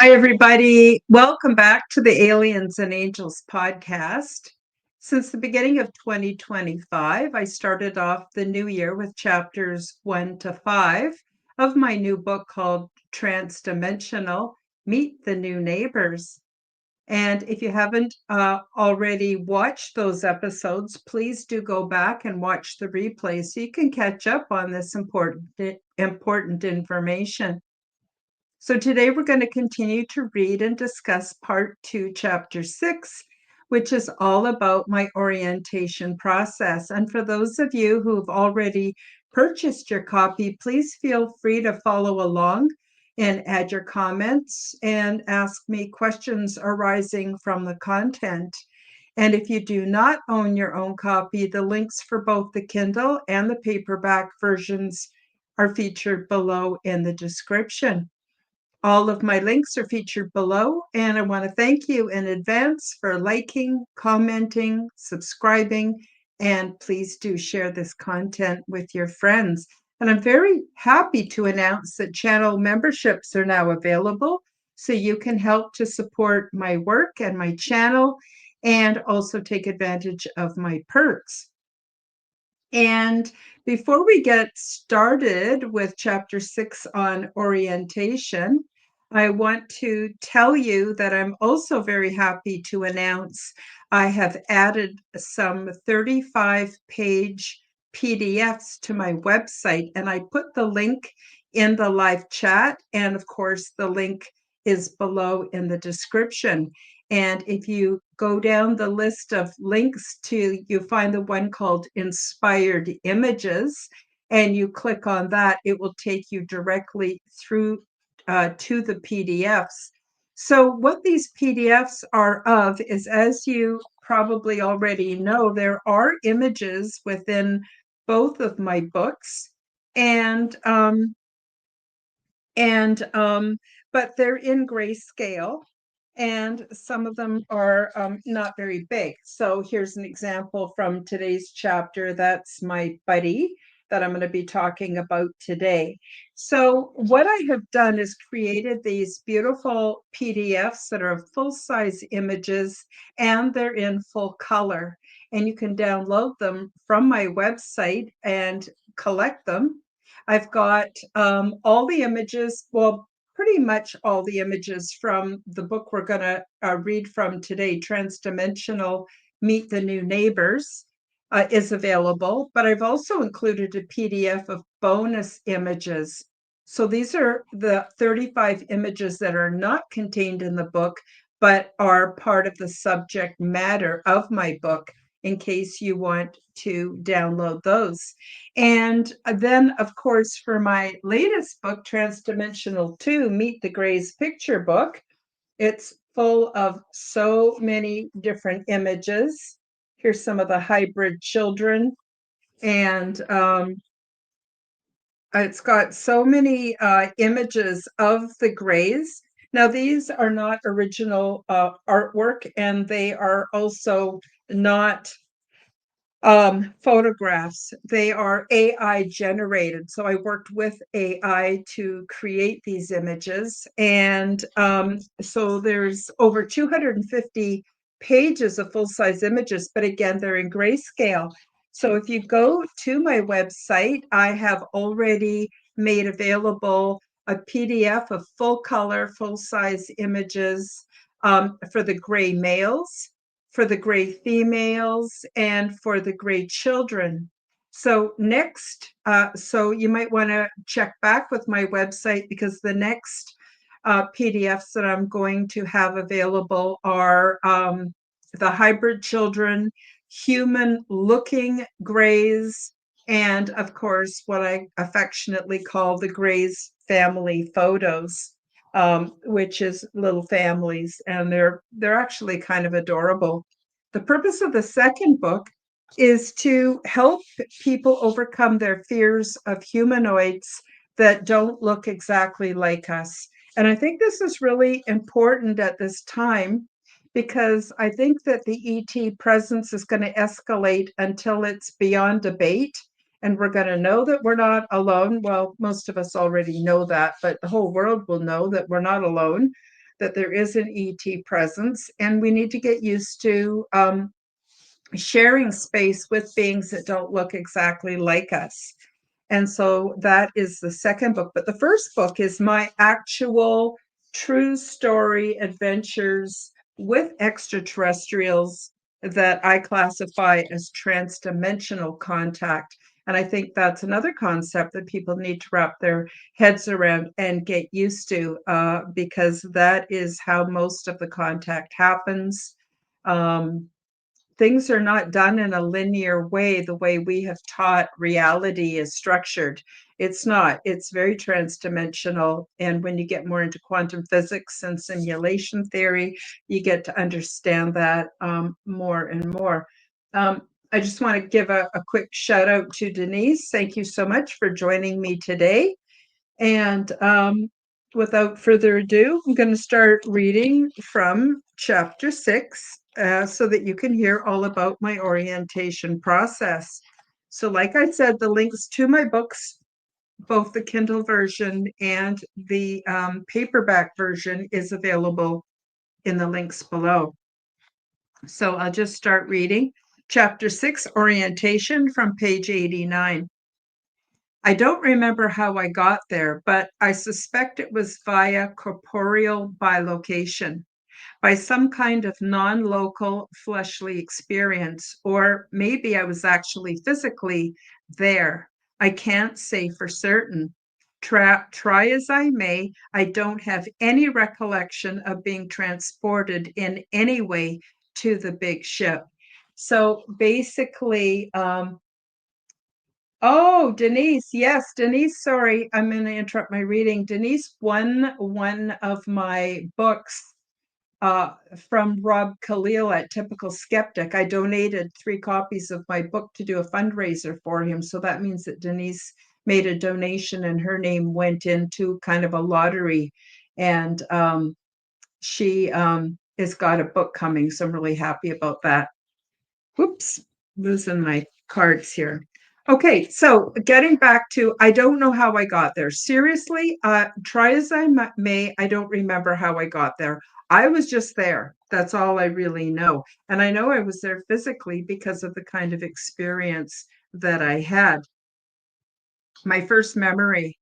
Hi, everybody. Welcome back to the Aliens and Angels podcast. Since the beginning of 2025, I started off the new year with chapters 1 to 5 of my new book called Transdimensional Meet the New Neighbors. And if you haven't already watched those episodes, please do go back and watch the replay so you can catch up on this important information. So today we're going to continue to read and discuss part 2, chapter 6, which is all about my orientation process. And for those of you who've already purchased your copy, please feel free to follow along and add your comments and ask me questions arising from the content. And if you do not own your own copy, the links for both the Kindle and the paperback versions are featured below in the description. All of my links are featured below, and I want to thank you in advance for liking, commenting, subscribing, and please do share this content with your friends. And I'm very happy to announce that channel memberships are now available, so you can help to support my work and my channel and also take advantage of my perks. And before we get started with chapter 6 on orientation, I want to tell you that I'm also very happy to announce I have added some 35-page PDFs to my website, and I put the link in the live chat, and of course, the link is below in the description. And if you go down the list of links you find the one called Inspired Images, and you click on that, it will take you directly through to the PDFs. So what these PDFs are of is, as you probably already know, there are images within both of my books, and but they're in grayscale, and some of them are not very big. So here's an example from today's chapter. That's my buddy that I'm going to be talking about today. So what I have done is created these beautiful PDFs that are full-size images, and they're in full color. And you can download them from my website and collect them. I've got all the images, well, pretty much all the images from the book we're going to read from today, Transdimensional Meet the New Neighbors, is available. But I've also included a PDF of bonus images. So these are the 35 images that are not contained in the book, but are part of the subject matter of my book, in case you want to download those. And then, of course, for my latest book, Transdimensional 2, Meet the Greys picture book, it's full of so many different images. Here's some of the hybrid children, and it's got so many images of the Greys. Now, these are not original artwork, and they are also not photographs. They are AI generated. So I worked with AI to create these images. And so there's over 250 pages of full-size images, but again, they're in grayscale. So if you go to my website, I have already made available a PDF of full color, full-size images for the gray males, for the gray females, and for the gray children. So next, so you might want to check back with my website, because the next PDFs that I'm going to have available are the hybrid children, human-looking grays, and of course, what I affectionately call the Grays family photos, which is little families, and they're actually kind of adorable. The purpose of the second book is to help people overcome their fears of humanoids that don't look exactly like us. And I think this is really important at this time, because I think that the ET presence is going to escalate until it's beyond debate. And we're going to know that we're not alone. Well, most of us already know that, but the whole world will know that we're not alone. that there is an ET presence, and we need to get used to sharing space with beings that don't look exactly like us. And so that is the second book. But the first book is my actual true story adventures with extraterrestrials that I classify as transdimensional contact. And I think that's another concept that people need to wrap their heads around and get used to, because that is how most of the contact happens. Um, Things are not done in a linear way, the way we have taught reality is structured. It's not. It's very transdimensional. And when you get more into quantum physics and simulation theory, you get to understand that more and more. I just want to give a quick shout out to Denise. Thank you so much for joining me today. And without further ado, I'm going to start reading from chapter 6 so that you can hear all about my orientation process. So, like I said, the links to my books, both the Kindle version and the paperback version, is available in the links below. So, I'll just start reading. Chapter 6, Orientation, from page 89. I don't remember how I got there, but I suspect it was via corporeal bilocation, by some kind of non-local fleshly experience, or maybe I was actually physically there. I can't say for certain. Try as I may, I don't have any recollection of being transported in any way to the big ship. So basically, oh, Denise. Yes, Denise. Sorry, I'm going to interrupt my reading. Denise won one of my books from Rob Khalil at Typical Skeptic. I donated 3 copies of my book to do a fundraiser for him. So that means that Denise made a donation and her name went into kind of a lottery. And she has got a book coming. So I'm really happy about that. Whoops, losing my cards here. Okay, so getting back to, I don't know how I got there. Seriously, try as I may, I don't remember how I got there. I was just there. That's all I really know. And I know I was there physically because of the kind of experience that I had. My first memory,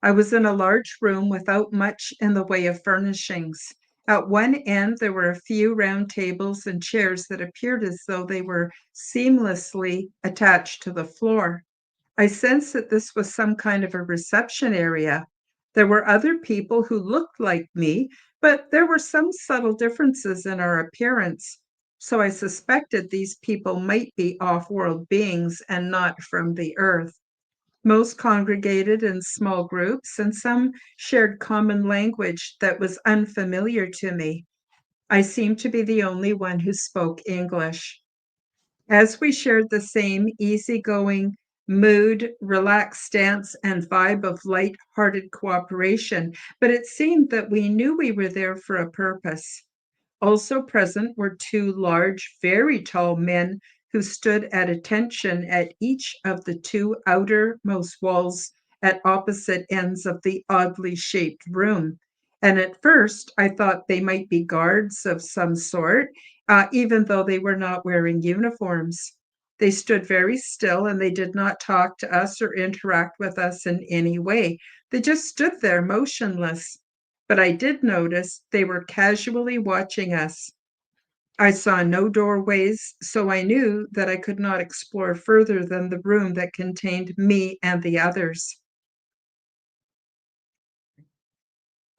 I was in a large room without much in the way of furnishings. At one end, there were a few round tables and chairs that appeared as though they were seamlessly attached to the floor. I sensed that this was some kind of a reception area. There were other people who looked like me, but there were some subtle differences in our appearance. So I suspected these people might be off-world beings and not from the earth. Most congregated in small groups, and some shared common language that was unfamiliar to me. I seemed to be the only one who spoke English. As we shared the same easygoing mood, relaxed stance, and vibe of light-hearted cooperation, but it seemed that we knew we were there for a purpose. Also present were 2 large, very tall men who stood at attention at each of the 2 outermost walls at opposite ends of the oddly shaped room. And at first, I thought they might be guards of some sort, even though they were not wearing uniforms. They stood very still and they did not talk to us or interact with us in any way. They just stood there motionless. But I did notice they were casually watching us. I saw no doorways, so I knew that I could not explore further than the room that contained me and the others.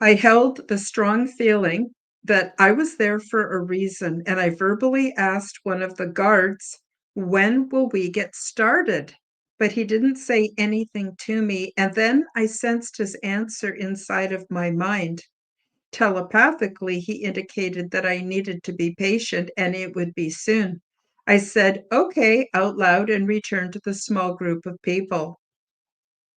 I held the strong feeling that I was there for a reason, and I verbally asked one of the guards, "When will we get started?" But he didn't say anything to me, and then I sensed his answer inside of my mind. Telepathically, he indicated that I needed to be patient and it would be soon. I said, "Okay," out loud and returned to the small group of people.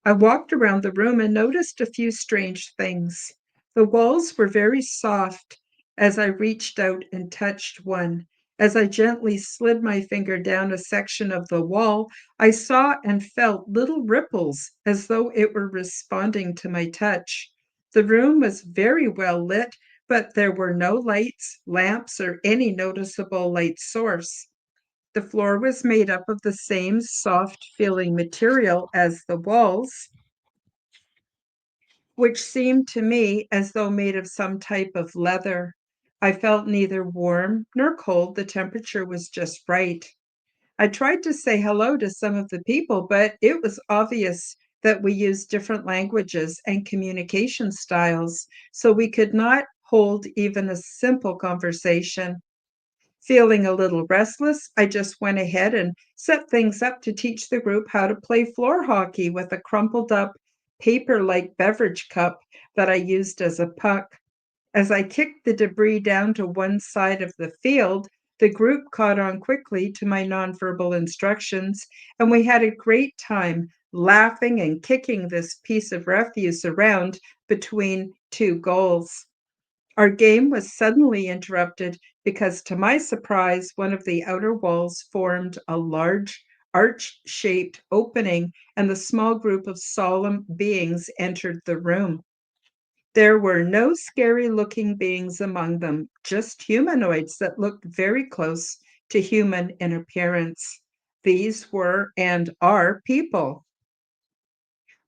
I walked around the room and noticed a few strange things. The walls were very soft as I reached out and touched one. As I gently slid my finger down a section of the wall, I saw and felt little ripples as though it were responding to my touch. The room was very well lit but there were no lights, lamps, or any noticeable light source. The floor was made up of the same soft feeling material as the walls, which seemed to me as though made of some type of leather. I felt neither warm nor cold. The temperature was just right. I tried to say hello to some of the people, but it was obvious that we used different languages and communication styles, so we could not hold even a simple conversation. Feeling a little restless, I just went ahead and set things up to teach the group how to play floor hockey with a crumpled up paper like beverage cup that I used as a puck. As I kicked the debris down to one side of the field, the group caught on quickly to my nonverbal instructions, and we had a great time laughing and kicking this piece of refuse around between two goals. Our game was suddenly interrupted because, to my surprise, one of the outer walls formed a large arch shaped opening, and the small group of solemn beings entered the room. There were no scary looking beings among them, just humanoids that looked very close to human in appearance. These were and are people.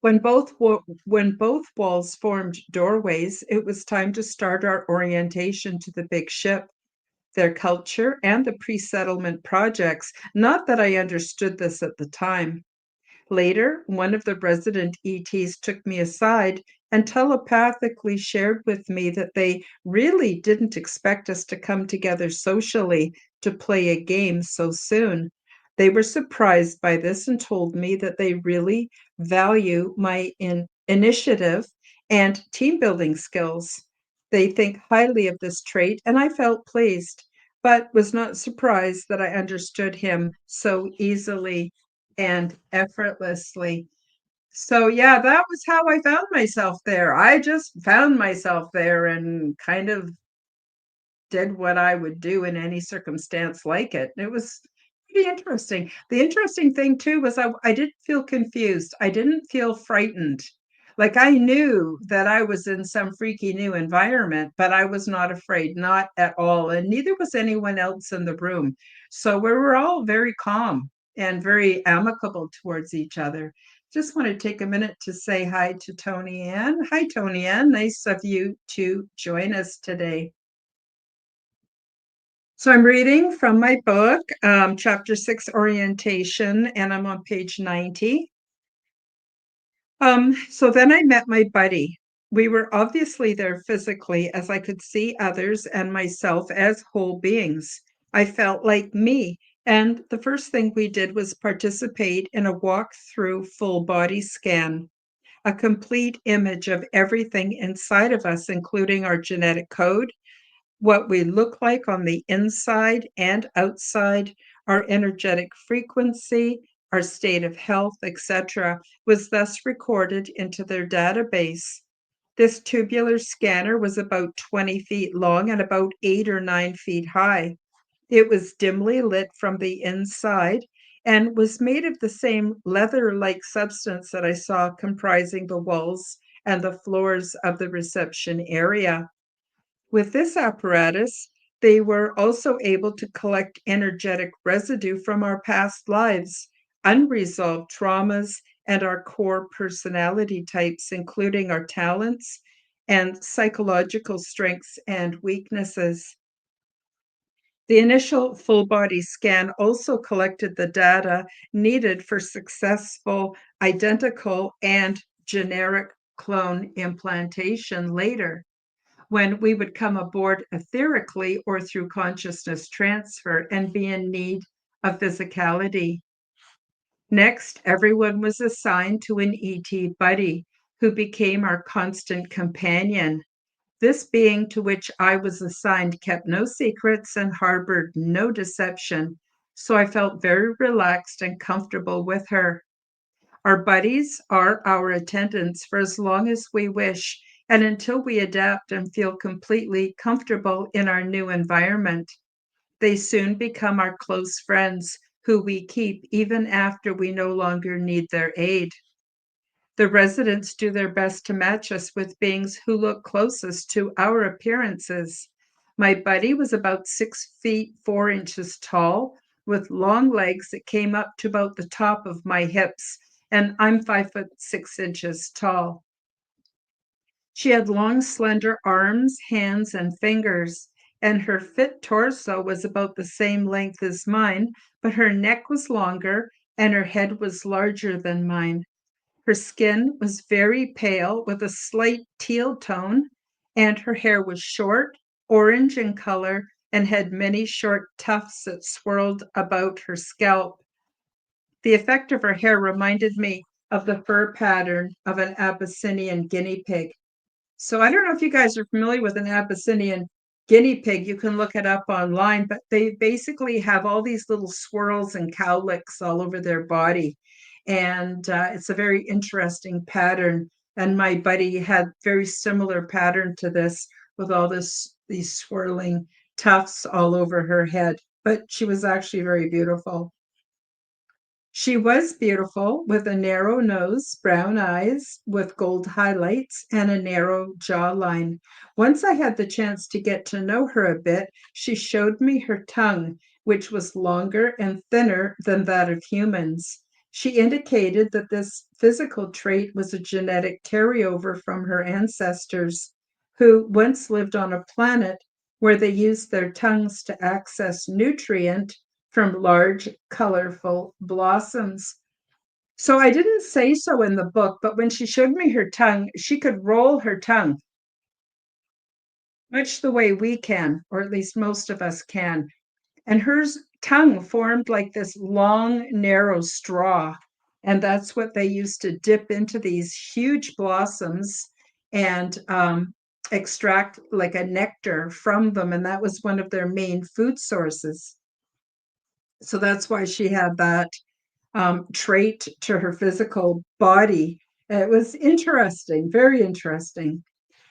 When both walls formed doorways, it was time to start our orientation to the big ship, their culture, and the pre-settlement projects. Not that I understood this at the time. Later, one of the resident ETs took me aside and telepathically shared with me that they really didn't expect us to come together socially to play a game so soon. They were surprised by this and told me that they really value my initiative and team building skills. They think highly of this trait, and I felt pleased, but was not surprised that I understood him so easily and effortlessly. So, yeah, that was how I found myself there. I just found myself there and kind of did what I would do in any circumstance like it. It was pretty interesting. The interesting thing too was I didn't feel confused. I didn't feel frightened. Like I knew that I was in some freaky new environment, but I was not afraid, not at all. And neither was anyone else in the room. So we were all very calm and very amicable towards each other. Just want to take a minute to say hi to Tony Ann. Hi, Tony Ann. Nice of you to join us today. So I'm reading from my book, Chapter 6, Orientation, and I'm on page 90. So then I met my buddy. We were obviously there physically, as I could see others and myself as whole beings. I felt like me. And the first thing we did was participate in a walk-through full body scan, a complete image of everything inside of us, including our genetic code, what we look like on the inside and outside, our energetic frequency, our state of health, etc., was thus recorded into their database. This tubular scanner was about 20 feet long and about 8 or 9 feet high. It was dimly lit from the inside and was made of the same leather like substance that I saw comprising the walls and the floors of the reception area. With this apparatus, they were also able to collect energetic residue from our past lives, unresolved traumas, and our core personality types, including our talents and psychological strengths and weaknesses. The initial full body scan also collected the data needed for successful identical and generic clone implantation later, when we would come aboard etherically or through consciousness transfer and be in need of physicality. Next, everyone was assigned to an ET buddy who became our constant companion. This being to which I was assigned kept no secrets and harbored no deception, so I felt very relaxed and comfortable with her. Our buddies are our attendants for as long as we wish and until we adapt and feel completely comfortable in our new environment. They soon become our close friends who we keep even after we no longer need their aid. The residents do their best to match us with beings who look closest to our appearances. My buddy was about 6 feet 4 inches tall, with long legs that came up to about the top of my hips, and I'm 5 foot 6 inches tall. She had long, slender arms, hands, and fingers, and her fit torso was about the same length as mine, but her neck was longer and her head was larger than mine. Her skin was very pale with a slight teal tone, and her hair was short, orange in color, and had many short tufts that swirled about her scalp. The effect of her hair reminded me of the fur pattern of an Abyssinian guinea pig. So I don't know if you guys are familiar with an Abyssinian guinea pig. You can look it up online, but they basically have all these little swirls and cowlicks all over their body. And it's a very interesting pattern. And my buddy had very similar pattern to this with all these swirling tufts all over her head. But she was actually very beautiful. She was beautiful, with a narrow nose, brown eyes with gold highlights, and a narrow jawline. Once I had the chance to get to know her a bit, she showed me her tongue, which was longer and thinner than that of humans. She indicated that this physical trait was a genetic carryover from her ancestors, who once lived on a planet where they used their tongues to access nutrient from large, colorful blossoms. So I didn't say so in the book, but when she showed me her tongue, she could roll her tongue, much the way we can, or at least most of us can. And her tongue formed like this long, narrow straw. And that's what they used to dip into these huge blossoms and extract like a nectar from them. And that was one of their main food sources. So that's why she had that trait to her physical body. It was interesting, very interesting.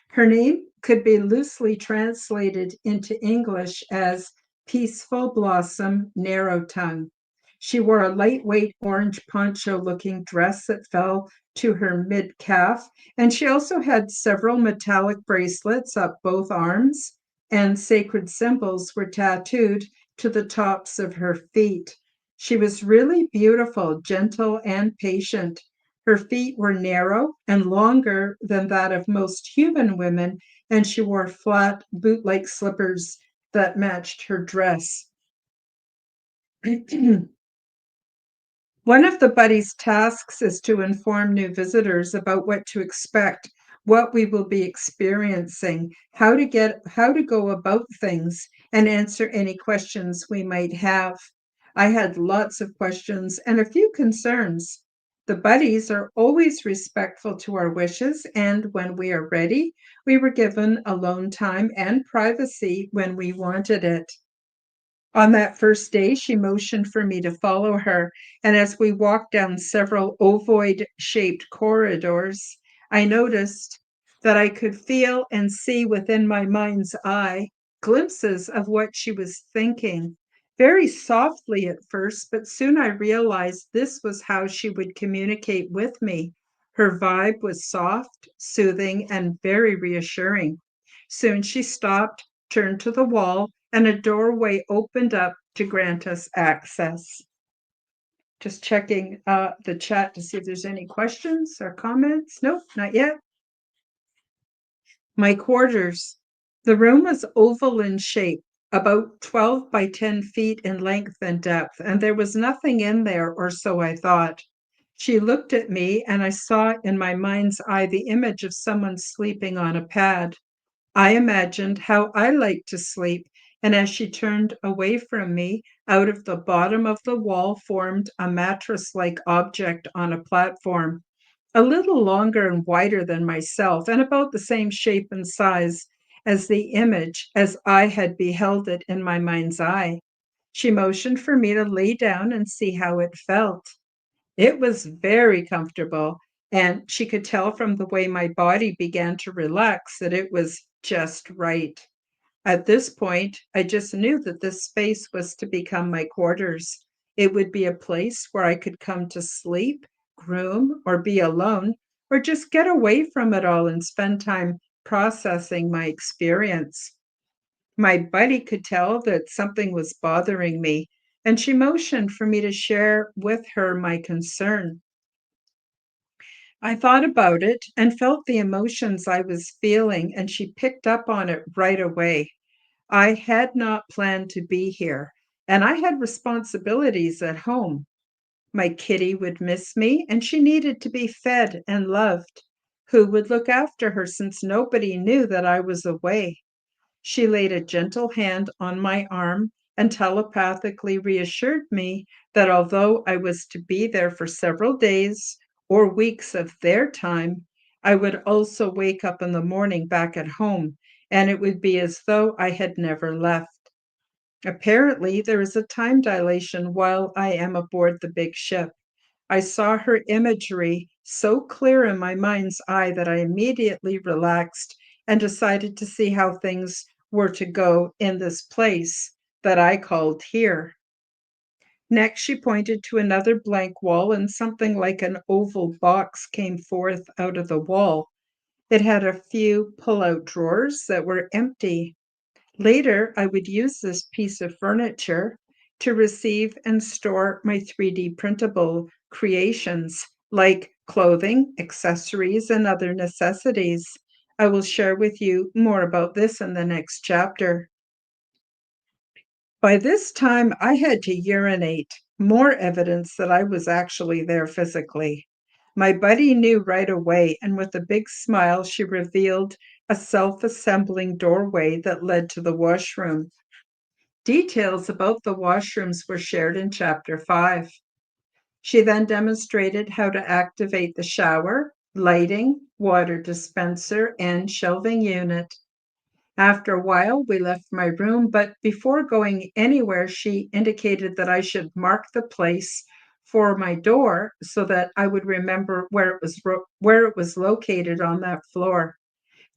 Her name could be loosely translated into English as Peaceful Blossom Narrow Tongue. She wore a lightweight orange poncho looking dress that fell to her mid calf, and she also had several metallic bracelets up both arms, and sacred symbols were tattooed to the tops of her feet. She was really beautiful, gentle, and patient. Her feet were narrow and longer than that of most human women, and she wore flat, boot like slippers that matched her dress. One of the buddy's tasks is to inform new visitors about what to expect, what we will be experiencing, how to go about things, and answer any questions we might have. I had lots of questions and a few concerns. The buddies are always respectful to our wishes, and when we are ready, we were given alone time and privacy when we wanted it. On that first day, she motioned for me to follow her, and as we walked down several ovoid-shaped corridors, I noticed that I could feel and see within my mind's eye glimpses of what she was thinking. Very softly at first, but soon I realized this was how she would communicate with me. Her vibe was soft, soothing, and very reassuring. Soon she stopped, turned to the wall, and a doorway opened up to grant us access. Just checking the chat to see if there's any questions or comments. Nope, not yet. My quarters. The room was oval in shape, about 12 by 10 feet in length and depth, and there was nothing in there, or so I thought. She looked at me, and I saw in my mind's eye the image of someone sleeping on a pad. I imagined how I liked to sleep, and as she turned away from me, out of the bottom of the wall formed a mattress-like object on a platform, a little longer and wider than myself, and about the same shape and size as the image as I had beheld it in my mind's eye. She motioned for me to lay down and see how it felt. It was very comfortable, and she could tell from the way my body began to relax that it was just right. At this point, I just knew that this space was to become my quarters. It would be a place where I could come to sleep, groom, or be alone, or just get away from it all and spend time processing my experience. My buddy could tell that something was bothering me, and she motioned for me to share with her my concern. I thought about it and felt the emotions I was feeling, and she picked up on it right away. I had not planned to be here, and I had responsibilities at home. My kitty would miss me, and she needed to be fed and loved. Who would look after her since nobody knew that I was away? She laid a gentle hand on my arm and telepathically reassured me that although I was to be there for several days or weeks of their time, I would also wake up in the morning back at home, and it would be as though I had never left. Apparently, there is a time dilation while I am aboard the big ship. I saw her imagery so clear in my mind's eye that I immediately relaxed and decided to see how things were to go in this place that I called here. Next, she pointed to another blank wall, and something like an oval box came forth out of the wall. It had a few pull out drawers that were empty. Later, I would use this piece of furniture to receive and store my 3D printable creations like clothing, accessories, and other necessities. I will share with you more about this in the next chapter. By this time, I had to urinate, more evidence that I was actually there physically. My buddy knew right away, and with a big smile, she revealed a self assembling doorway that led to the washroom. Details about the washrooms were shared in Chapter 5. She then demonstrated how to activate the shower, lighting, water dispenser, and shelving unit. After a while, we left my room, but before going anywhere, she indicated that I should mark the place for my door so that I would remember where it was located on that floor.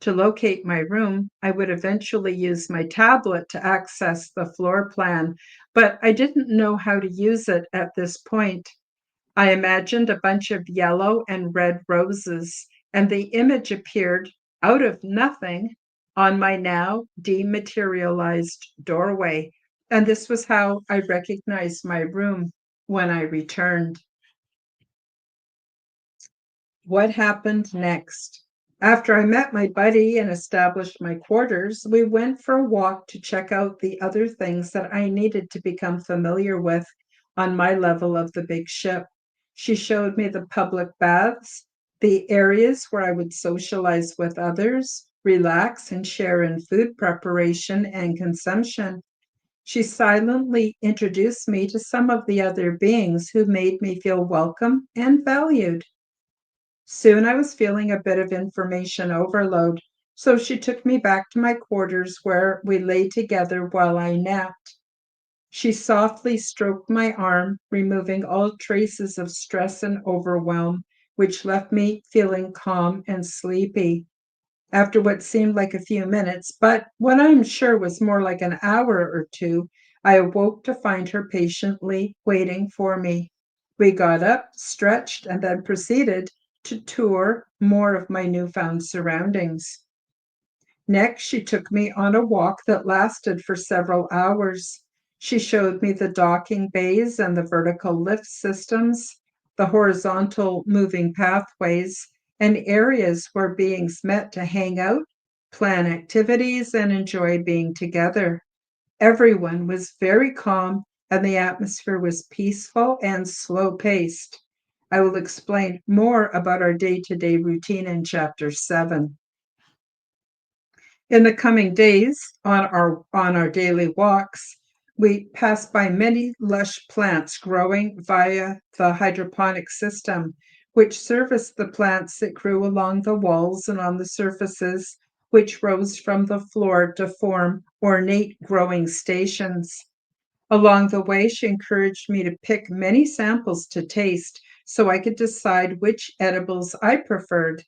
To locate my room, I would eventually use my tablet to access the floor plan, but I didn't know how to use it at this point. I imagined a bunch of yellow and red roses, and the image appeared out of nothing on my now dematerialized doorway. And this was how I recognized my room when I returned. What happened next? After I met my buddy and established my quarters, we went for a walk to check out the other things that I needed to become familiar with on my level of the big ship. She showed me the public baths, the areas where I would socialize with others, relax, and share in food preparation and consumption. She silently introduced me to some of the other beings who made me feel welcome and valued. Soon I was feeling a bit of information overload, so she took me back to my quarters where we lay together while I napped. She softly stroked my arm, removing all traces of stress and overwhelm, which left me feeling calm and sleepy. After what seemed like a few minutes, but what I'm sure was more like an hour or two, I awoke to find her patiently waiting for me. We got up, stretched, and then proceeded to tour more of my newfound surroundings. Next, she took me on a walk that lasted for several hours. She showed me the docking bays and the vertical lift systems, the horizontal moving pathways, and areas where beings met to hang out, plan activities, and enjoy being together. Everyone was very calm, and the atmosphere was peaceful and slow paced. I will explain more about our day to day routine in Chapter 7. In the coming days, on our daily walks, we pass by many lush plants growing via the hydroponic system, which service the plants that grew along the walls and on the surfaces, which rose from the floor to form ornate growing stations. Along the way, she encouraged me to pick many samples to taste so I could decide which edibles I preferred.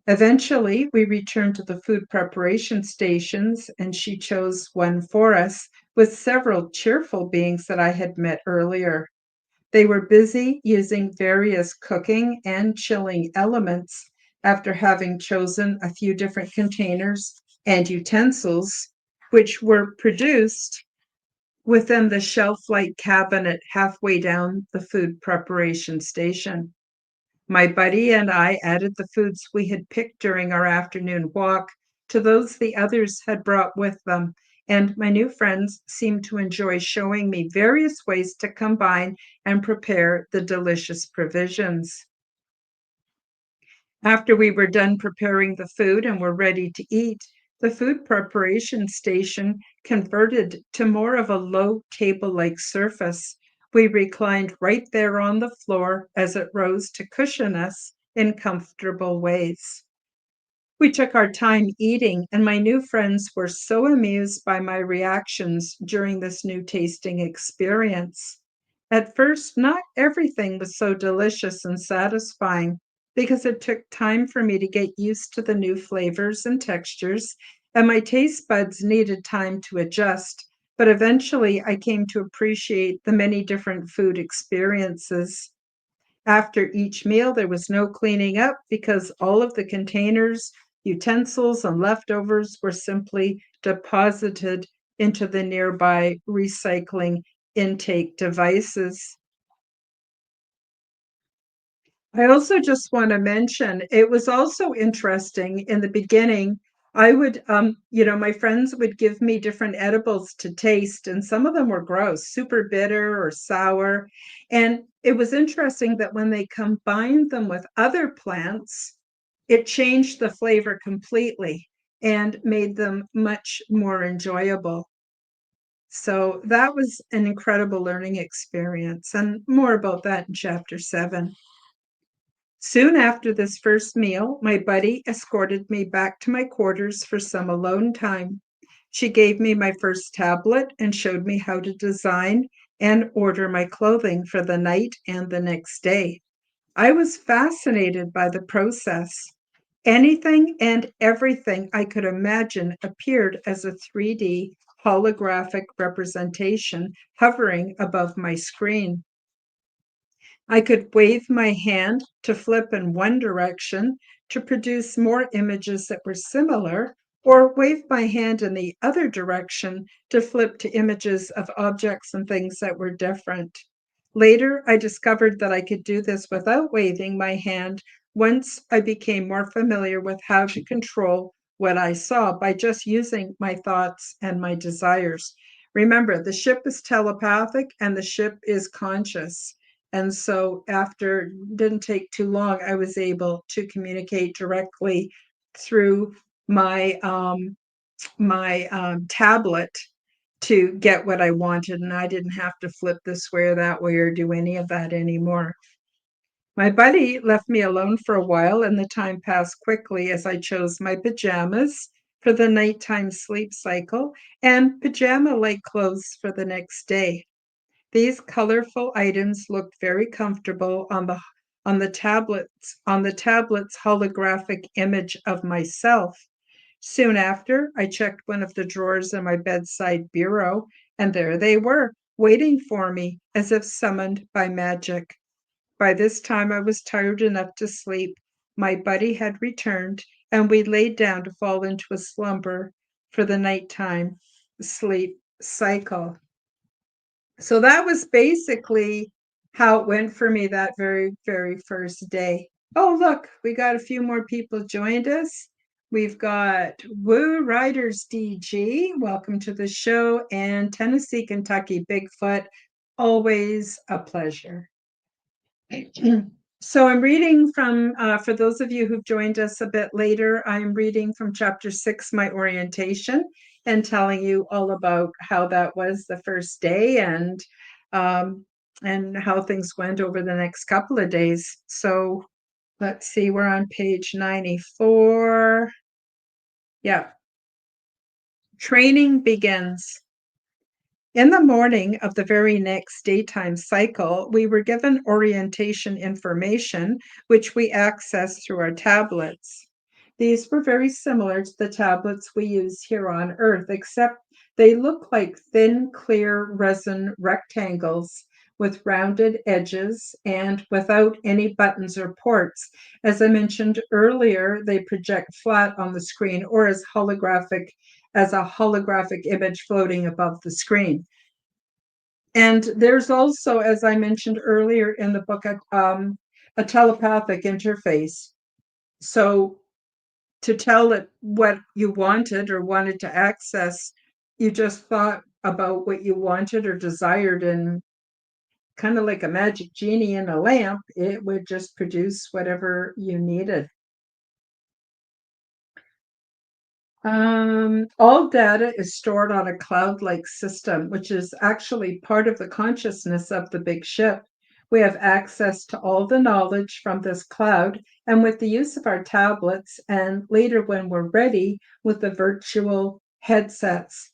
Eventually, we returned to the food preparation stations, and she chose one for us with several cheerful beings that I had met earlier. They were busy using various cooking and chilling elements after having chosen a few different containers and utensils, which were produced within the shelf-like cabinet halfway down the food preparation station. My buddy and I added the foods we had picked during our afternoon walk to those the others had brought with them, and my new friends seemed to enjoy showing me various ways to combine and prepare the delicious provisions. After we were done preparing the food and were ready to eat, the food preparation station converted to more of a low table-like surface. We reclined right there on the floor as it rose to cushion us in comfortable ways. We took our time eating, and my new friends were so amused by my reactions during this new tasting experience. At first, not everything was so delicious and satisfying because it took time for me to get used to the new flavors and textures, and my taste buds needed time to adjust. But eventually, I came to appreciate the many different food experiences. After each meal, there was no cleaning up because all of the containers, utensils, and leftovers were simply deposited into the nearby recycling intake devices. I also just want to mention it was also interesting in the beginning. I would, my friends would give me different edibles to taste, and some of them were gross, super bitter or sour. And it was interesting that when they combined them with other plants, it changed the flavor completely and made them much more enjoyable. So that was an incredible learning experience, and more about that in chapter 7. Soon after this first meal, my buddy escorted me back to my quarters for some alone time. She gave me my first tablet and showed me how to design and order my clothing for the night and the next day. I was fascinated by the process. Anything and everything I could imagine appeared as a 3D holographic representation hovering above my screen. I could wave my hand to flip in one direction to produce more images that were similar, or wave my hand in the other direction to flip to images of objects and things that were different. Later, I discovered that I could do this without waving my hand once I became more familiar with how to control what I saw by just using my thoughts and my desires. Remember, the ship is telepathic and the ship is conscious. And so after didn't take too long, I was able to communicate directly through my tablet to get what I wanted, and I didn't have to flip this way or that way or do any of that anymore. My buddy left me alone for a while, and the time passed quickly as I chose my pajamas for the nighttime sleep cycle and pajama-like clothes for the next day. These colorful items looked very comfortable on the tablet's holographic image of myself. Soon after, I checked one of the drawers in my bedside bureau, and there they were, waiting for me as if summoned by magic. By this time, I was tired enough to sleep. My buddy had returned, and we laid down to fall into a slumber for the nighttime sleep cycle. So that was basically how it went for me that very, very first day. Oh, look, we got a few more people joined us. We've got Woo Riders DG, welcome to the show, and Tennessee, Kentucky Bigfoot, always a pleasure. So I'm reading from, for those of you who've joined us a bit later, I'm reading from chapter 6, my orientation, and telling you all about how that was the first day and how things went over the next couple of days. So let's see, we're on page 94. Yeah. Training begins. In the morning of the very next daytime cycle, we were given orientation information, which we accessed through our tablets. These were very similar to the tablets we use here on Earth, except they look like thin, clear resin rectangles with rounded edges and without any buttons or ports. As I mentioned earlier, they project flat on the screen or as a holographic image floating above the screen. And there's also, as I mentioned earlier in the book, a telepathic interface. So to tell it what you wanted or wanted to access, you just thought about what you wanted or desired, and kind of like a magic genie in a lamp, it would just produce whatever you needed. All data is stored on a cloud-like system, which is actually part of the consciousness of the big ship. We have access to all the knowledge from this cloud, and with the use of our tablets, and later when we're ready, with the virtual headsets.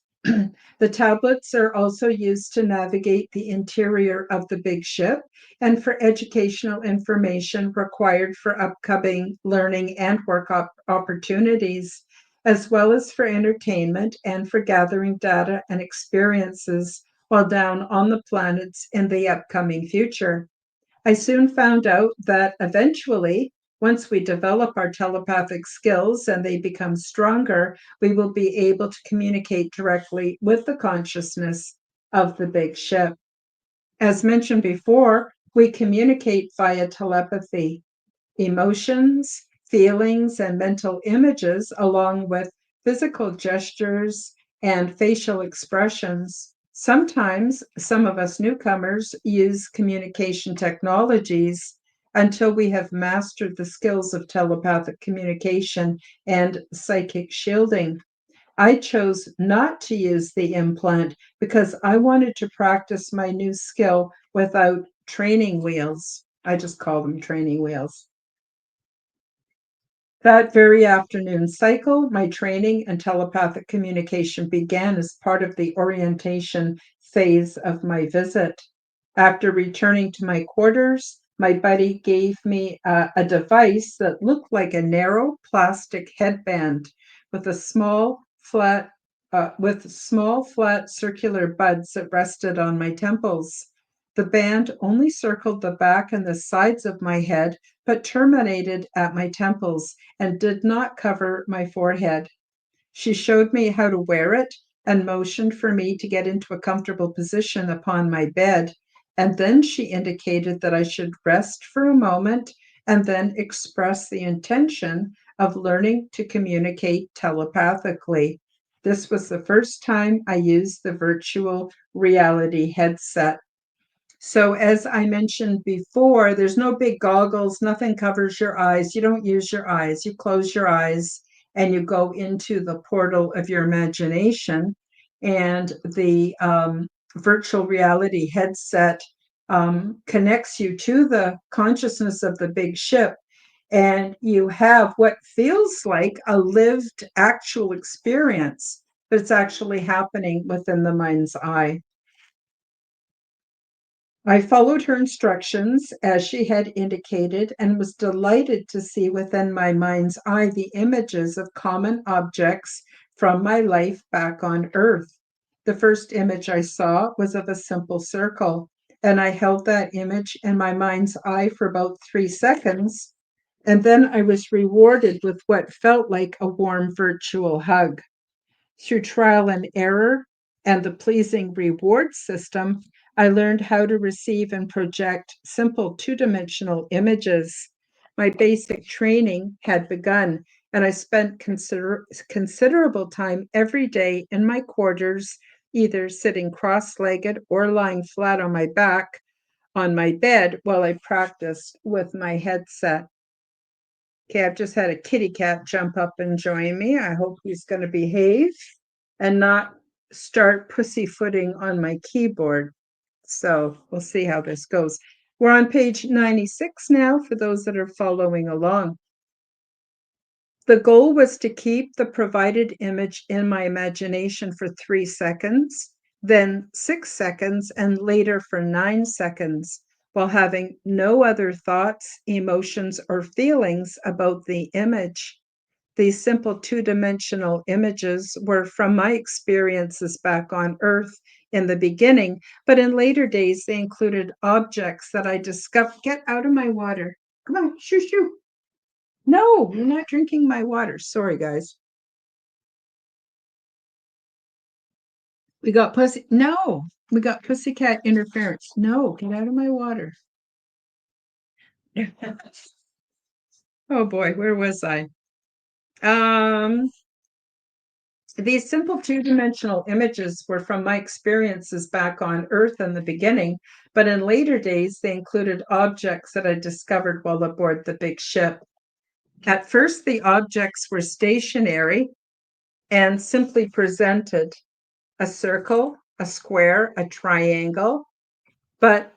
The tablets are also used to navigate the interior of the big ship and for educational information required for upcoming learning and work opportunities, as well as for entertainment and for gathering data and experiences while down on the planets in the upcoming future. I soon found out that eventually, once we develop our telepathic skills and they become stronger, we will be able to communicate directly with the consciousness of the big ship. As mentioned before, we communicate via telepathy. Emotions, feelings, and mental images, along with physical gestures and facial expressions. Sometimes some of us newcomers use communication technologies until we have mastered the skills of telepathic communication and psychic shielding. I chose not to use the implant because I wanted to practice my new skill without training wheels. I just call them training wheels. That very afternoon cycle, my training and telepathic communication began as part of the orientation phase of my visit. After returning to my quarters, my buddy gave me a device that looked like a narrow plastic headband with small flat circular buds that rested on my temples. The band only circled the back and the sides of my head, but terminated at my temples and did not cover my forehead. She showed me how to wear it and motioned for me to get into a comfortable position upon my bed. And then she indicated that I should rest for a moment and then express the intention of learning to communicate telepathically. This was the first time I used the virtual reality headset. So, as I mentioned before, there's no big goggles, nothing covers your eyes. You don't use your eyes. You close your eyes and you go into the portal of your imagination. And the virtual reality headset connects you to the consciousness of the big ship. And you have what feels like a lived actual experience, but it's actually happening within the mind's eye. I followed her instructions as she had indicated and was delighted to see within my mind's eye the images of common objects from my life back on Earth. The first image I saw was of a simple circle, and I held that image in my mind's eye for about 3 seconds, and then I was rewarded with what felt like a warm virtual hug. Through trial and error and the pleasing reward system, I learned how to receive and project simple two-dimensional images. My basic training had begun, and I spent considerable time every day in my quarters, either sitting cross-legged or lying flat on my back on my bed while I practiced with my headset. Okay, I've just had a kitty cat jump up and join me. I hope he's going to behave and not start pussyfooting on my keyboard. So we'll see how this goes. We're on page 96 now for those that are following along. The goal was to keep the provided image in my imagination for 3 seconds, then 6 seconds, and later for 9 seconds, while having no other thoughts, emotions, or feelings about the image. These simple two-dimensional images were from my experiences back on Earth in the beginning, but in later days, they included objects that I discovered. Get out of my water. Come on, shoo, shoo. No, you're not drinking my water. Sorry, guys. We got pussy. No, we got pussycat interference. No, get out of my water. Oh boy, where was I? Um, these simple two-dimensional images were from my experiences back on Earth in the beginning, but in later days, they included objects that I discovered while aboard the big ship. At first, the objects were stationary and simply presented a circle, a square, a triangle, but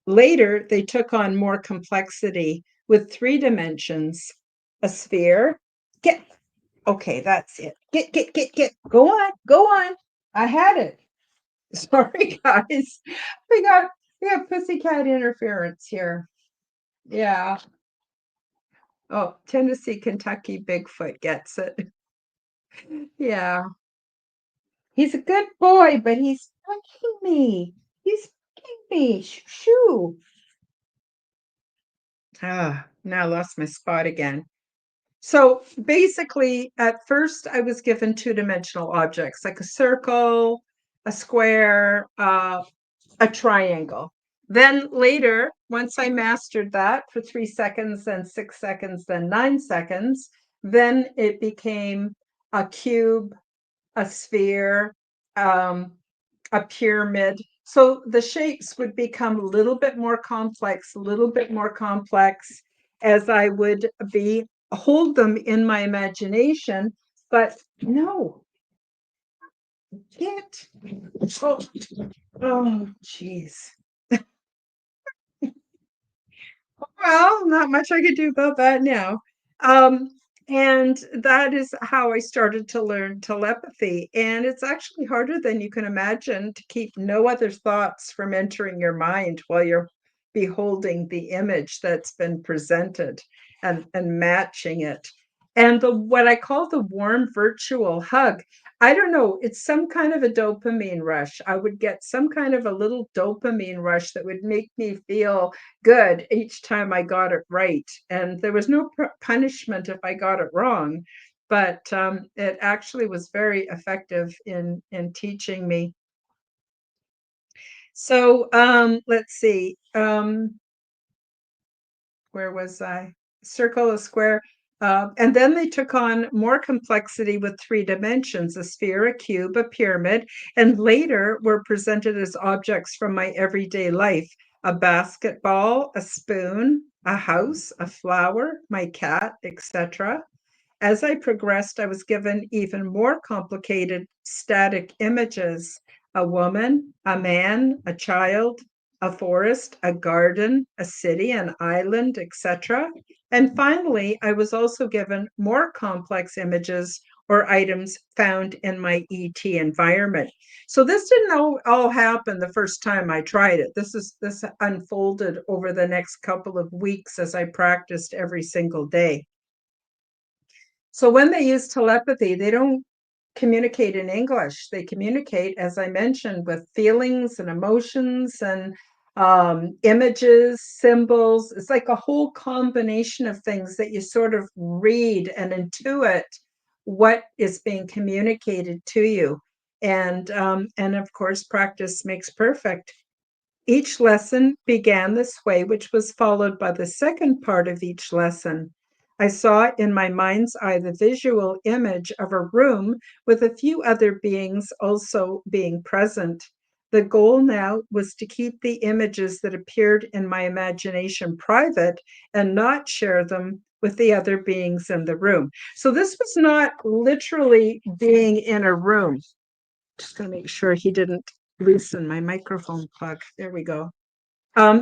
later they took on more complexity with 3 dimensions, a sphere. Get, okay, that's it. Get. Go on. I had it. Sorry, guys. We got we have pussycat interference here. Yeah. Oh, Tennessee, Kentucky Bigfoot gets it. Yeah. He's a good boy, but he's punching me. He's punching me. Shoo. Ah, now I lost my spot again. So basically, at first, I was given two-dimensional objects like a circle, a square, a triangle. Then later, once I mastered that for 3 seconds, then 6 seconds, then 9 seconds, then it became a cube, a sphere, a pyramid. So the shapes would become a little bit more complex, as I would be hold them in my imagination. But no, can't. Oh, oh, geez. Well, not much I could do about that now. Um, and that is how I started to learn telepathy. And it's actually harder than you can imagine to keep no other thoughts from entering your mind while you're beholding the image that's been presented and matching it. And the what I call the warm virtual hug, I don't know, it's some kind of a dopamine rush. I would get some kind of a little dopamine rush that would make me feel good each time I got it right. And there was no punishment if I got it wrong, but it actually was very effective in teaching me. So let's see. Where was I? Circle, a square. And then they took on more complexity with 3 dimensions, a sphere, a cube, a pyramid, and later were presented as objects from my everyday life, a basketball, a spoon, a house, a flower, my cat, etc. As I progressed, I was given even more complicated static images, a woman, a man, a child, a forest, a garden, a city, an island, etc. And finally, I was also given more complex images or items found in my ET environment. So this didn't all happen the first time I tried it. This unfolded over the next couple of weeks as I practiced every single day. So when they use telepathy, they don't communicate in English. They communicate, as I mentioned, with feelings and emotions and images, symbols. It's like a whole combination of things that you sort of read and intuit what is being communicated to you. And of course, practice makes perfect. Each lesson began this way, which was followed by the second part of each lesson. I saw in my mind's eye the visual image of a room with a few other beings also being present. The goal now was to keep the images that appeared in my imagination private and not share them with the other beings in the room. So this was not literally being in a room. Just going to make sure he didn't loosen my microphone plug. There we go.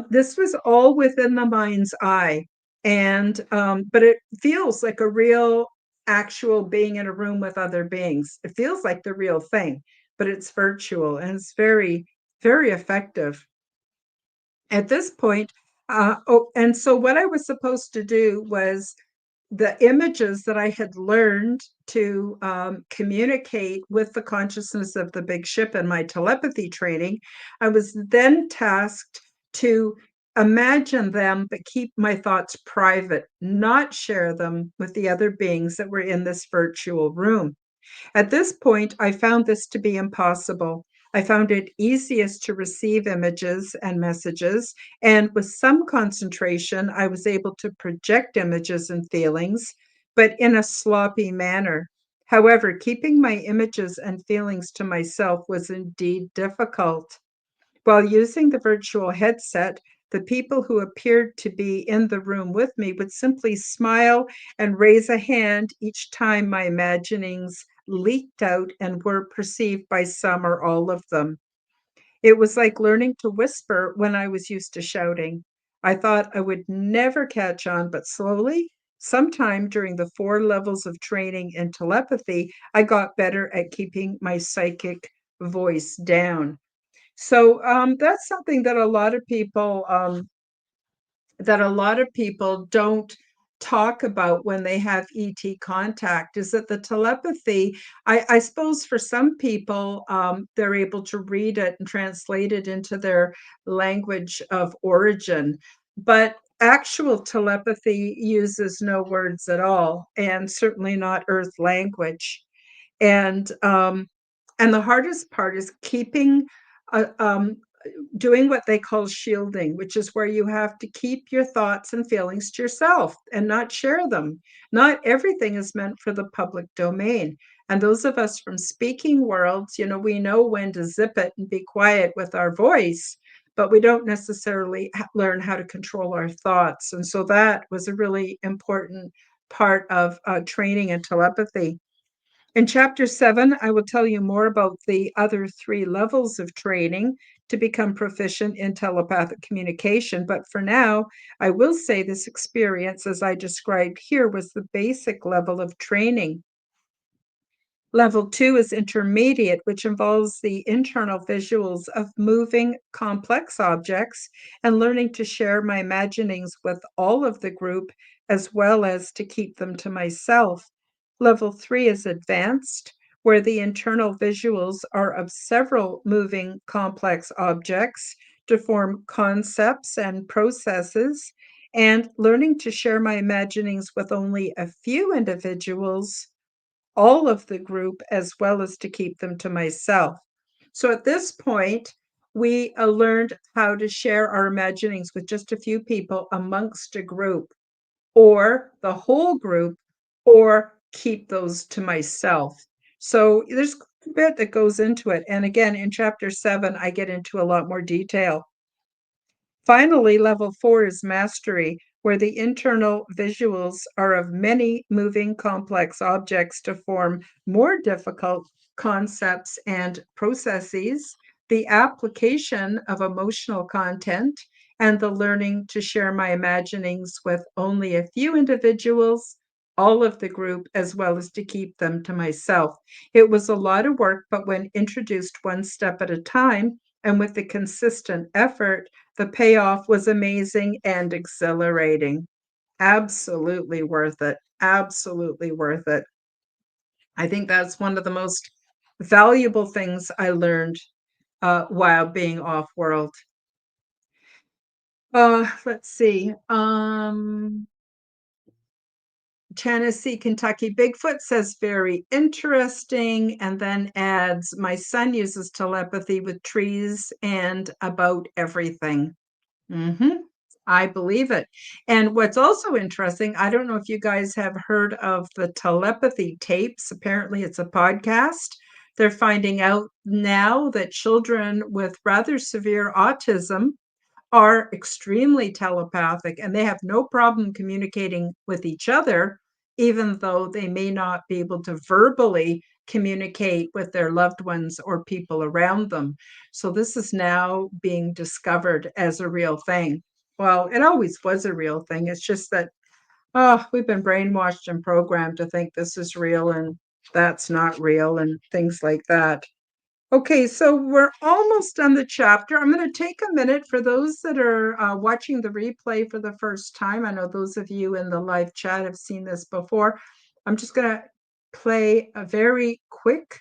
This was all within the mind's eye, and but it feels like a real, actual being in a room with other beings. It feels like the real thing, but it's virtual and it's very, very effective. At this point, and so what I was supposed to do was the images that I had learned to communicate with the consciousness of the big ship in my telepathy training, I was then tasked to imagine them, but keep my thoughts private, not share them with the other beings that were in this virtual room. At this point, I found this to be impossible. I found it easiest to receive images and messages, and with some concentration, I was able to project images and feelings, but in a sloppy manner. However, keeping my images and feelings to myself was indeed difficult. While using the virtual headset, the people who appeared to be in the room with me would simply smile and raise a hand each time my imaginings leaked out and were perceived by some or all of them. It was like learning to whisper when I was used to shouting. I thought I would never catch on, but slowly, sometime during the 4 levels of training in telepathy, I got better at keeping my psychic voice down. So that's something that a lot of people don't talk about when they have ET contact. Is that the telepathy? I suppose for some people, they're able to read it and translate it into their language of origin, but actual telepathy uses no words at all, and certainly not Earth language. And the hardest part is keeping doing what they call shielding, which is where you have to keep your thoughts and feelings to yourself and not share them. Not everything is meant for the public domain. And those of us from speaking worlds, we know when to zip it and be quiet with our voice, but we don't necessarily learn how to control our thoughts. And so that was a really important part of training in telepathy. In chapter 7, I will tell you more about the other 3 levels of training to become proficient in telepathic communication. But for now, I will say this experience, as I described here, was the basic level of training. Level 2 is intermediate, which involves the internal visuals of moving complex objects and learning to share my imaginings with all of the group as well as to keep them to myself. Level 3 is advanced, where the internal visuals are of several moving complex objects to form concepts and processes, and learning to share my imaginings with only a few individuals, all of the group, as well as to keep them to myself. So at this point, we learned how to share our imaginings with just a few people amongst a group, or the whole group, or keep those to myself. So there's a bit that goes into it. And again, in chapter 7, I get into a lot more detail. Finally, level 4 is mastery, where the internal visuals are of many moving complex objects to form more difficult concepts and processes, the application of emotional content, and the learning to share my imaginings with only a few individuals, all of the group, as well as to keep them to myself. It was a lot of work, but when introduced one step at a time and with the consistent effort, the payoff was amazing and exhilarating. Absolutely worth it. Absolutely worth it. I think that's one of the most valuable things I learned while being off world. Let's see. Tennessee, Kentucky Bigfoot says very interesting, and then adds, my son uses telepathy with trees and about everything. Mhm. I believe it. And what's also interesting, I don't know if you guys have heard of the telepathy tapes. Apparently, it's a podcast. They're finding out now that children with rather severe autism are extremely telepathic and they have no problem communicating with each other, even though they may not be able to verbally communicate with their loved ones or people around them. So this is now being discovered as a real thing. Well, it always was a real thing. It's just that, oh, we've been brainwashed and programmed to think this is real and that's not real and things like that. Okay, so we're almost done the chapter. I'm going to take a minute for those that are watching the replay for the first time. I know those of you in the live chat have seen this before. I'm just going to play a very quick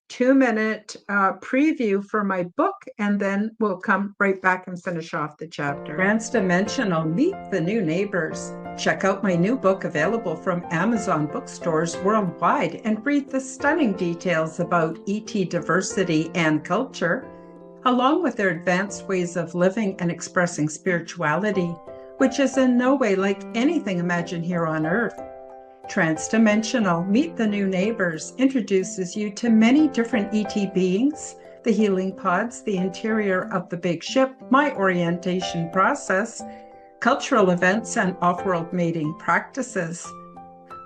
2-minute preview for my book, and then we'll come right back and finish off the chapter. Transdimensional, Meet the New Neighbors. Check out my new book available from Amazon bookstores worldwide and read the stunning details about ET diversity and culture, along with their advanced ways of living and expressing spirituality, which is in no way like anything imagined here on Earth. Transdimensional, Meet the New Neighbors introduces you to many different ET beings, the healing pods, the interior of the big ship, my orientation process, cultural events, and off-world mating practices.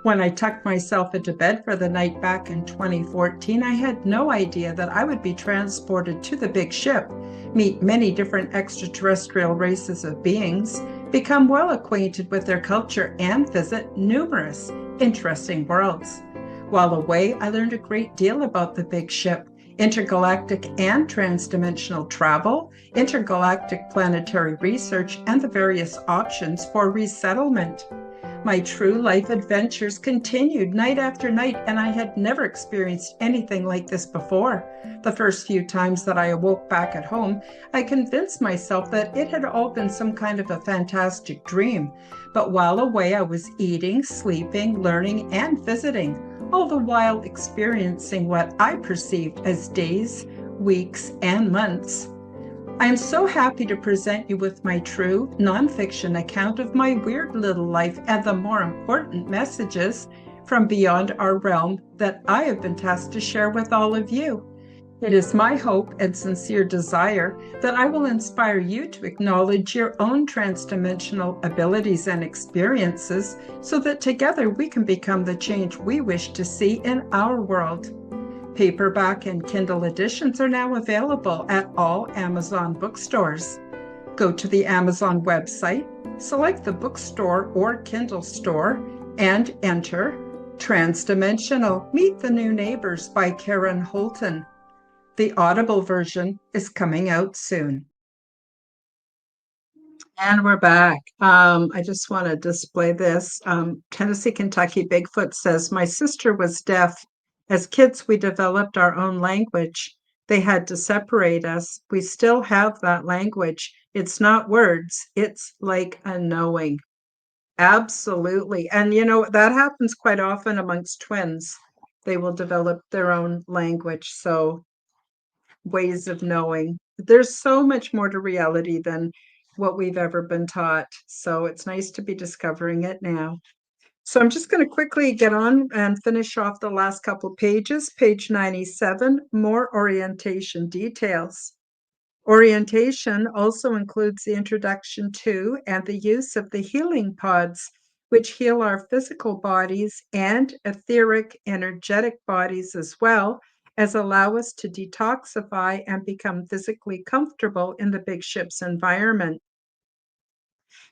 When I tucked myself into bed for the night back in 2014, I had no idea that I would be transported to the big ship, meet many different extraterrestrial races of beings, become well acquainted with their culture, and visit numerous interesting worlds. While away, I learned a great deal about the big ship, intergalactic and transdimensional travel, intergalactic planetary research, and the various options for resettlement. My true life adventures continued night after night, and I had never experienced anything like this before. The first few times that I awoke back at home, I convinced myself that it had all been some kind of a fantastic dream. But while away, I was eating, sleeping, learning, and visiting, all the while experiencing what I perceived as days, weeks, and months. I am so happy to present you with my true nonfiction account of my weird little life and the more important messages from beyond our realm that I have been tasked to share with all of you. It is my hope and sincere desire that I will inspire you to acknowledge your own transdimensional abilities and experiences so that together we can become the change we wish to see in our world. Paperback and Kindle editions are now available at all Amazon bookstores. Go to the Amazon website, select the bookstore or Kindle store, and enter Transdimensional, Meet the New Neighbors by Karen Holton. The Audible version is coming out soon. And we're back. I just want to display this. Tennessee, Kentucky Bigfoot says, my sister was deaf. As kids, we developed our own language. They had to separate us. We still have that language. It's not words, it's like a knowing. Absolutely. And that happens quite often amongst twins. They will develop their own language. So ways of knowing. There's so much more to reality than what we've ever been taught. So it's nice to be discovering it now. So I'm just going to quickly get on and finish off the last couple pages. Page 97, more orientation details. Orientation also includes the introduction to and the use of the healing pods, which heal our physical bodies and etheric, energetic bodies as well, as allow us to detoxify and become physically comfortable in the big ship's environment.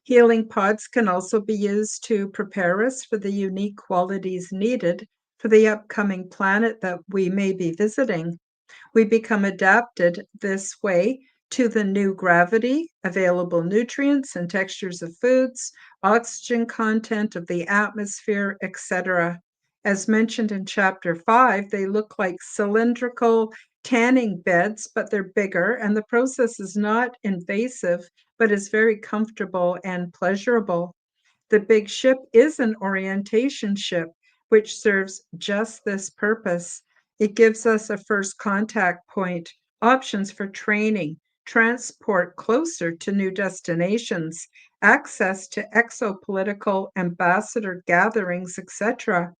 Healing pods can also be used to prepare us for the unique qualities needed for the upcoming planet that we may be visiting. We become adapted this way to the new gravity, available nutrients and textures of foods, oxygen content of the atmosphere, etc. As mentioned in Chapter 5, they look like cylindrical tanning beds, but they're bigger, and the process is not invasive, but is very comfortable and pleasurable. The big ship is an orientation ship, which serves just this purpose. It gives us a first contact point, options for training, transport closer to new destinations, access to exopolitical ambassador gatherings, etc.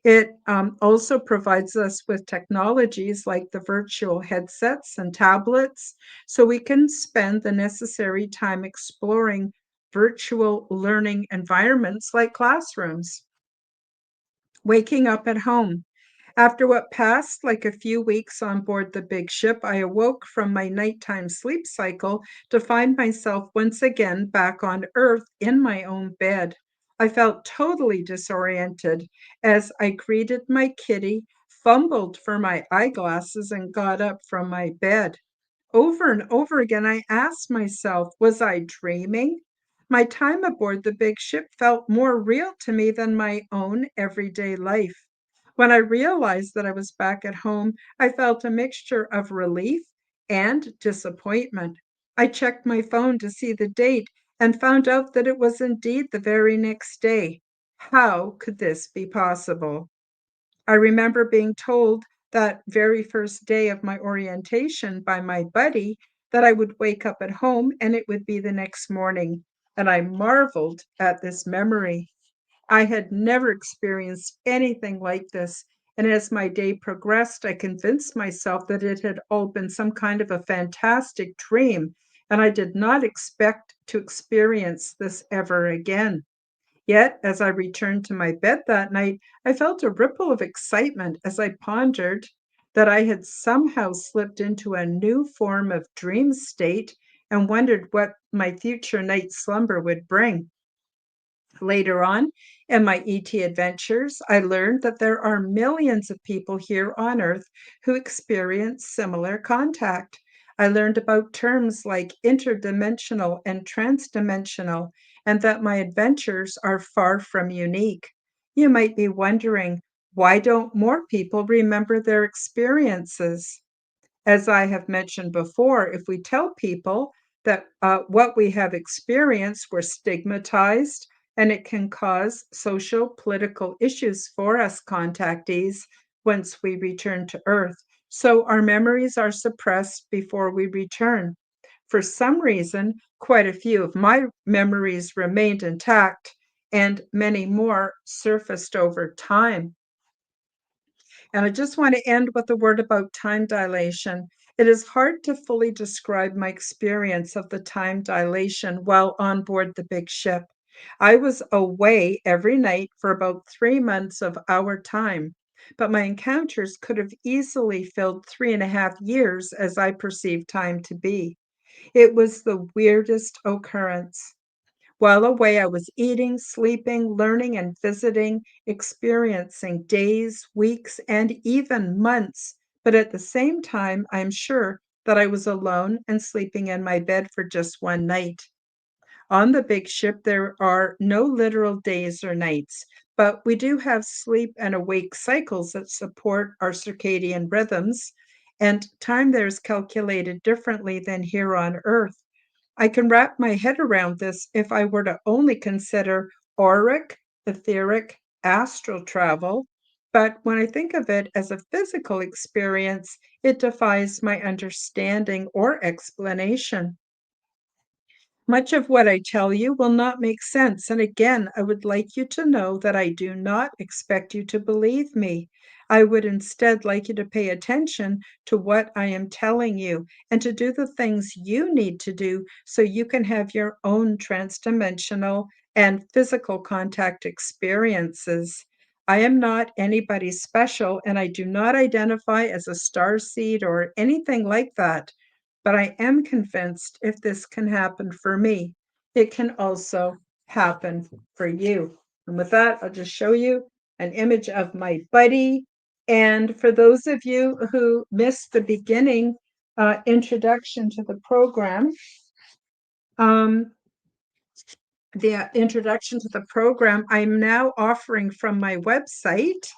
It also provides us with technologies like the virtual headsets and tablets, so we can spend the necessary time exploring virtual learning environments like classrooms. Waking up at home. After what passed like a few weeks on board the big ship, I awoke from my nighttime sleep cycle to find myself once again back on Earth in my own bed. I felt totally disoriented as I greeted my kitty, fumbled for my eyeglasses and got up from my bed. Over and over again, I asked myself, was I dreaming? My time aboard the big ship felt more real to me than my own everyday life. When I realized that I was back at home, I felt a mixture of relief and disappointment. I checked my phone to see the date and found out that it was indeed the very next day. How could this be possible? I remember being told that very first day of my orientation by my buddy that I would wake up at home and it would be the next morning. And I marveled at this memory. I had never experienced anything like this. And as my day progressed, I convinced myself that it had all been some kind of a fantastic dream, and I did not expect to experience this ever again. Yet, as I returned to my bed that night, I felt a ripple of excitement as I pondered that I had somehow slipped into a new form of dream state and wondered what my future night slumber would bring. Later on in my ET adventures, I learned that there are millions of people here on Earth who experience similar contact. I learned about terms like interdimensional and transdimensional, and that my adventures are far from unique. You might be wondering, why don't more people remember their experiences? As I have mentioned before, if we tell people that what we have experienced, we're stigmatized, and it can cause social, political issues for us contactees once we return to Earth. So our memories are suppressed before we return. For some reason, quite a few of my memories remained intact, and many more surfaced over time. And I just want to end with a word about time dilation. It is hard to fully describe my experience of the time dilation while on board the big ship. I was away every night for about 3 months of our time, but my encounters could have easily filled 3.5 years as I perceived time to be. It was the weirdest occurrence. While away, I was eating, sleeping, learning, and visiting, experiencing days, weeks, and even months. But at the same time, I'm sure that I was alone and sleeping in my bed for just one night. On the big ship, there are no literal days or nights, but we do have sleep and awake cycles that support our circadian rhythms, and time there is calculated differently than here on Earth. I can wrap my head around this if I were to only consider auric, etheric, astral travel, but when I think of it as a physical experience, it defies my understanding or explanation. Much of what I tell you will not make sense, and again, I would like you to know that I do not expect you to believe me. I would instead like you to pay attention to what I am telling you and to do the things you need to do so you can have your own transdimensional and physical contact experiences. I am not anybody special, and I do not identify as a star seed or anything like that. But I am convinced if this can happen for me, it can also happen for you. And with that, I'll just show you an image of my buddy. And for those of you who missed the beginning introduction to the program, um, I'm now offering from my website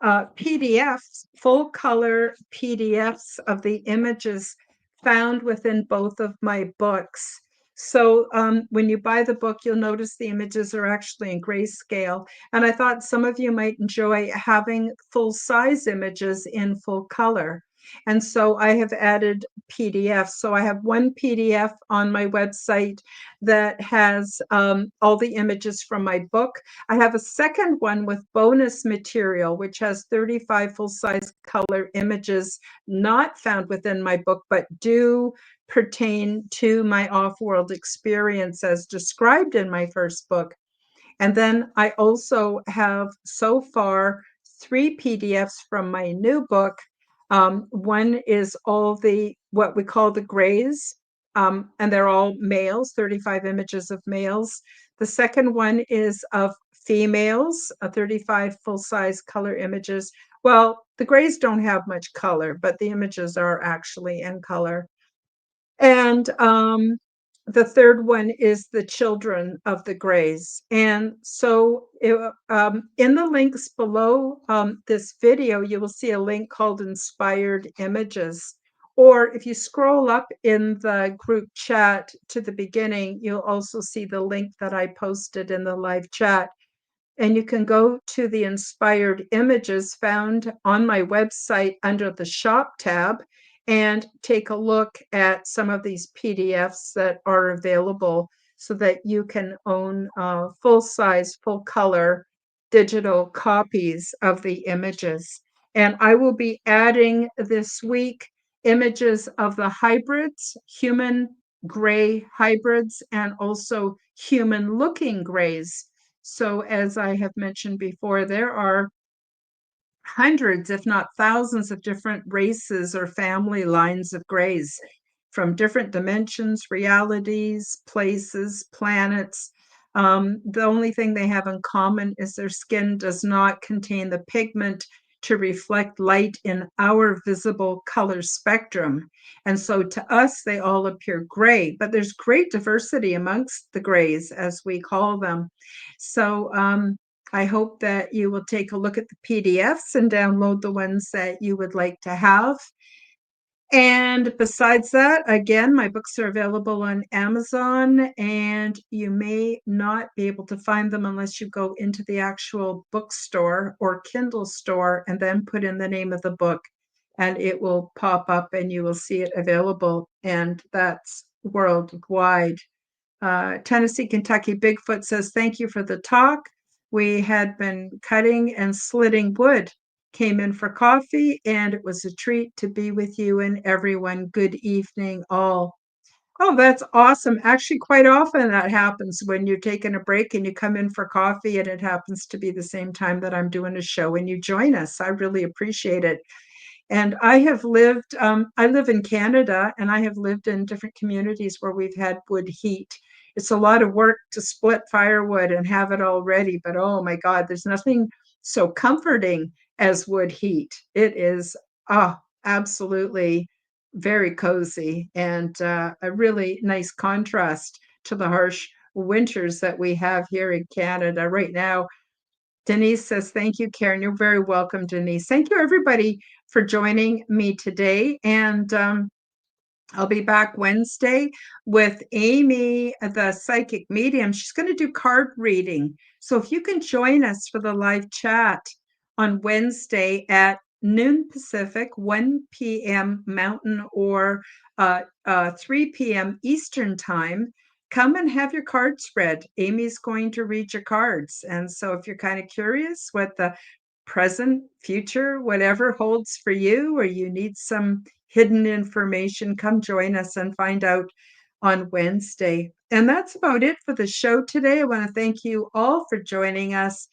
PDFs, full color PDFs of the images found within both of my books. So when you buy the book, you'll notice the images are actually in grayscale. And I thought some of you might enjoy having full-size images in full color. And so I have added PDFs. So I have one PDF on my website that has all the images from my book. I have a second one with bonus material, which has 35 full-size color images not found within my book, but do pertain to my off-world experience as described in my first book. And then I also have so far 3 PDFs from my new book. One is all the what we call the grays, and they're all males, 35 images of males. The second one is of females, 35 full-size color images, Well, the grays don't have much color, but the images are actually in color. And the third one is the children of the grays. And so in the links below this video, you will see a link called Inspired Images. Or if you scroll up in the group chat to the beginning, you'll also see the link that I posted in the live chat. And you can go to the inspired images found on my website under the shop tab and take a look at some of these PDFs that are available so that you can own full size, full color digital copies of the images. And I will be adding this week images of the hybrids, human gray hybrids, and also human looking grays. So as I have mentioned before, there are hundreds, if not thousands, of different races or family lines of grays from different dimensions, realities, places, planets. The only thing they have in common is their skin does not contain the pigment to reflect light in our visible color spectrum. And so to us, they all appear gray, but there's great diversity amongst the grays, as we call them. So I hope that you will take a look at the PDFs and download the ones that you would like to have. And besides that, again, my books are available on Amazon, and you may not be able to find them unless you go into the actual bookstore or Kindle store and then put in the name of the book, and it will pop up and you will see it available. And that's worldwide. Tennessee, Kentucky Bigfoot says, thank you for the talk. We had been cutting and slitting wood, came in for coffee, and it was a treat to be with you and everyone. Good evening, all. Oh, that's awesome. Actually, quite often that happens when you're taking a break and you come in for coffee, and it happens to be the same time that I'm doing a show and you join us. I really appreciate it. And I have lived, I live in Canada, and I have lived in different communities where we've had wood heat. It's a lot of work to split firewood and have it all ready, but oh my God, there's nothing so comforting as wood heat. It is absolutely very cozy and a really nice contrast to the harsh winters that we have here in Canada right now. Denise says, thank you, Karen. You're very welcome, Denise. Thank you, everybody, for joining me today. And I'll be back Wednesday with Amy, the psychic medium. She's going to do card reading. So if you can join us for the live chat on Wednesday at noon Pacific, 1 p.m. Mountain, or 3 p.m. Eastern Time, come and have your cards read. Amy's going to read your cards. And so if you're kind of curious what the present, future, whatever holds for you, or you need some hidden information, come join us and find out on Wednesday. And that's about it for the show today. I want to thank you all for joining us.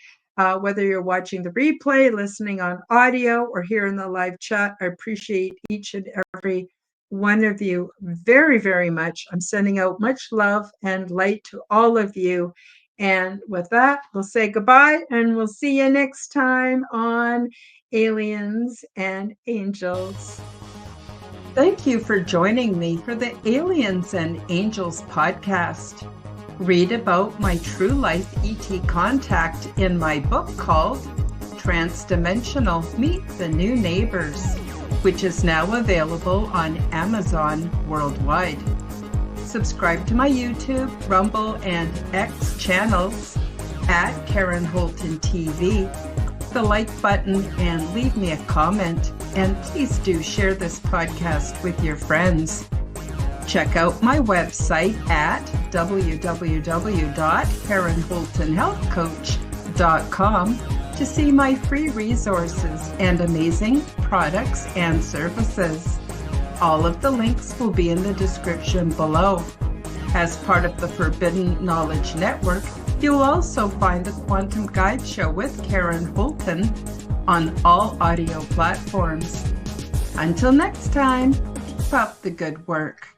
Whether you're watching the replay, listening on audio, or here in the live chat, I appreciate each and every one of you very, very much. I'm sending out much love and light to all of you. And with that, we'll say goodbye, and we'll see you next time on Aliens and Angels. Thank you for joining me for the Aliens and Angels podcast. Read about my true life ET contact in my book called Transdimensional Meet the New Neighbors, which is now available on Amazon worldwide. Subscribe to my YouTube, Rumble, and X channels at Karen Holton TV. The like button and leave me a comment. And please do share this podcast with your friends. Check out my website at www.karenholtonhealthcoach.com to see my free resources and amazing products and services. All of the links will be in the description below. As part of the Forbidden Knowledge Network, you'll also find the Quantum Guide Show with Karen Holton on all audio platforms. Until next time, keep up the good work.